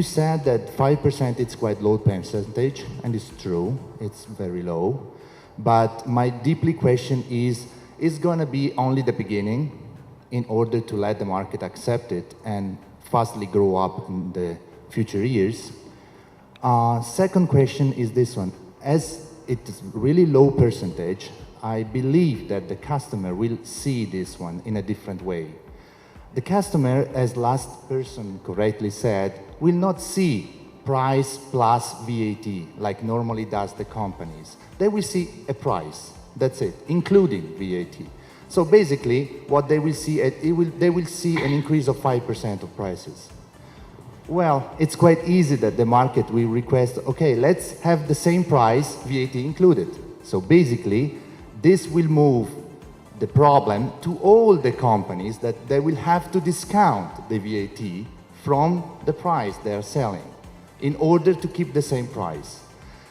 You said that 5% is quite low percentage, and it's true, it's very low. But my deeply question is going to be only the beginning in order to let the market accept it and fastly grow up in the future years? Second question is this one. As it is really low percentage, I believe that the customer will see this one in a different way. The customer, as last person correctly said, will not see price plus VAT like normally does the companies. They will see a price, that's it, including VAT. So basically, what they will see, they will see an increase of 5% of prices. Well, it's quite easy that the market will request, okay, let's have the same price, VAT included. So basically, this will move the problem to all the companies that they will have to discount the VAT from the price they are selling in order to keep the same price.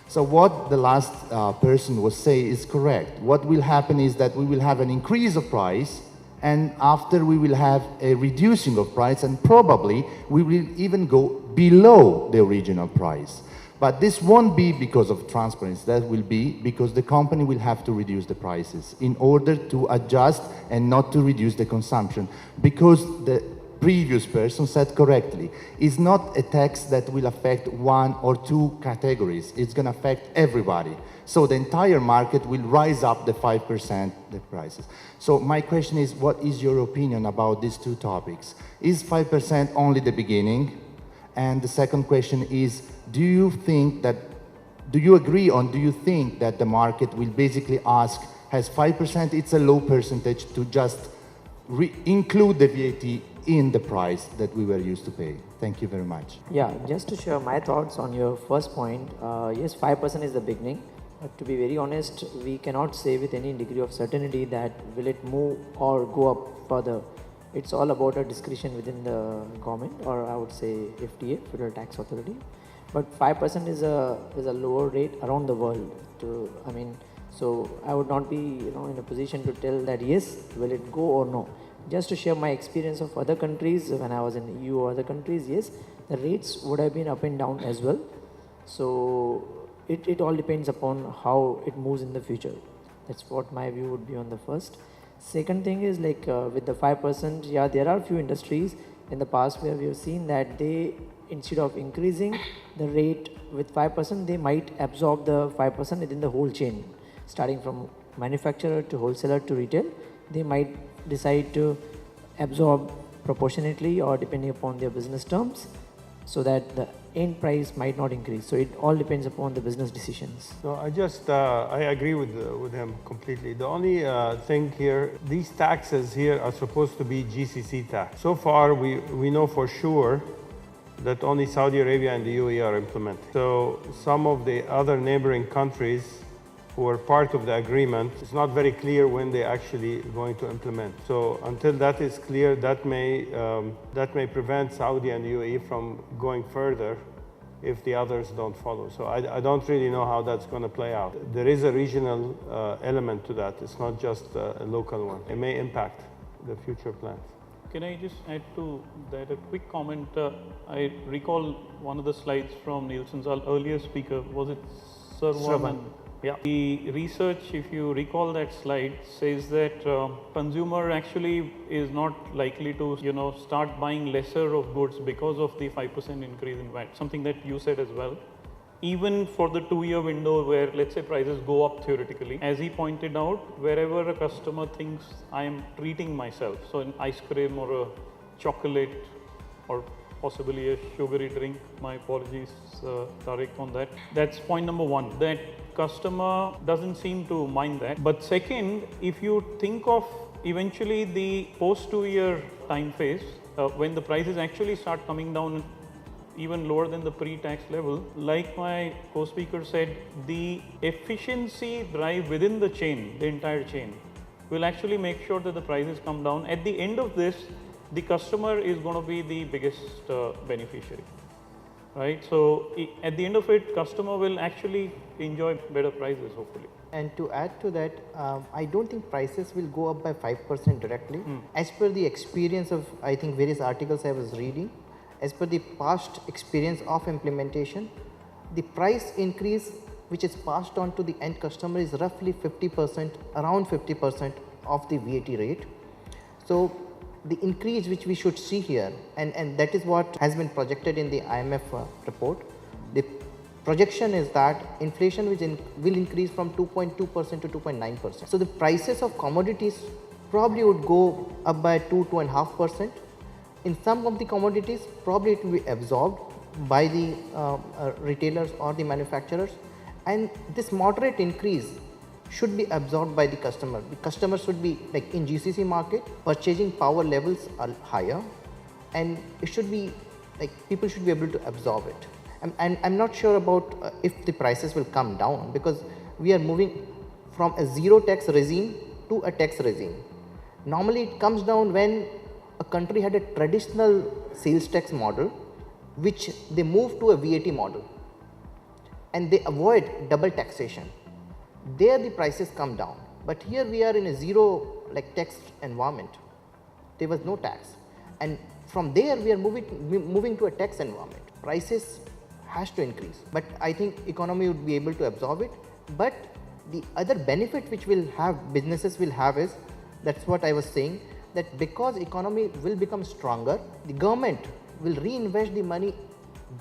So what the last person was saying is correct. What will happen is that we will have an increase of price, and after we will have a reducing of price, and probably we will even go below the original price. But this won't be because of transparency, that will be because the company will have to reduce the prices in order to adjust and not to reduce the consumption. Because the previous person said correctly, it's not a tax that will affect one or two categories, it's going to affect everybody. So the entire market will rise up the 5% the prices. So my question is, what is your opinion about these two topics? Is 5% only the beginning? And the second question is, do you agree do you think that the market will basically ask, has 5%, it's a low percentage, to just include the VAT in the price that we were used to pay? Thank you very much. Yeah, just to share my thoughts on your first point, yes, 5% is the beginning. But to be very honest, we cannot say with any degree of certainty that will it move or go up further. It's all about a discretion within the government, or I would say FTA, Federal Tax Authority. But 5% is a lower rate around the world. So I would not be in a position to tell that yes, will it go or no. Just to share my experience of other countries, when I was in EU or other countries, yes, the rates would have been up and down as well. So it all depends upon how it moves in the future. That's what my view would be on the first. Second thing is with the 5%, yeah, there are a few industries in the past where we have seen that they, instead of increasing the rate with 5%, they might absorb the 5% within the whole chain, starting from manufacturer to wholesaler to retail. They might decide to absorb proportionately or depending upon their business terms, so that the end price might not increase. So it all depends upon the business decisions. So I agree with him completely. The only thing here, these taxes here are supposed to be GCC tax. So far, we know for sure that only Saudi Arabia and the UAE are implementing. So some of the other neighboring countries who are part of the agreement, it's not very clear when they're actually going to implement. So until that is clear, that may prevent Saudi and UAE from going further if the others don't follow. So I don't really know how that's going to play out. There is a regional element to that. It's not just a local one. It may impact the future plans. Can I just add to that a quick comment? I recall one of the slides from Nielsen's earlier speaker. Was it Sirwan? Yeah. The research, if you recall that slide, says that consumer actually is not likely to, start buying lesser of goods because of the 5% increase in VAT. Something that you said as well. Even for the 2-year window where, let's say, prices go up theoretically, as he pointed out, wherever a customer thinks I am treating myself, so an ice cream or a chocolate or possibly a sugary drink, my apologies, Tariq, on that. That's point number one, that customer doesn't seem to mind that. But second, if you think of eventually the post 2-year time phase, when the prices actually start coming down even lower than the pre-tax level, like my co-speaker said, the efficiency drive within the chain, the entire chain, will actually make sure that the prices come down. At the end of this, the customer is going to be the biggest beneficiary, right? So at the end of it, customer will actually enjoy better prices, hopefully. And to add to that, I don't think prices will go up by 5% directly. As per the experience of, I think, various articles I was reading, as per the past experience of implementation, the price increase which is passed on to the end customer is roughly 50%, around 50% of the VAT rate. So the increase which we should see here, and that is what has been projected in the IMF report. The projection is that inflation will increase from 2.2% to 2.9%. So the prices of commodities probably would go up by 2.5%. In some of the commodities, probably it will be absorbed by the retailers or the manufacturers, and this moderate increase should be absorbed by the customer. The customer should be, like in GCC market, purchasing power levels are higher, and it should be like people should be able to absorb it. And I'm not sure about if the prices will come down, because we are moving from a zero tax regime to a tax regime. Normally it comes down when a country had a traditional sales tax model, which they move to a VAT model, and they avoid double taxation. There the prices come down, but here we are in a zero tax environment. There was no tax, and from there we are moving to a tax environment. Prices has to increase, but I think economy would be able to absorb it. But the other benefit which businesses will have is, that's what I was saying, that because economy will become stronger, the government will reinvest the money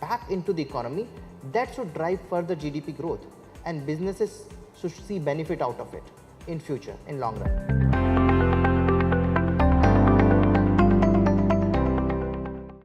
back into the economy. That should drive further GDP growth, and businesses should see benefit out of it in future, in long run.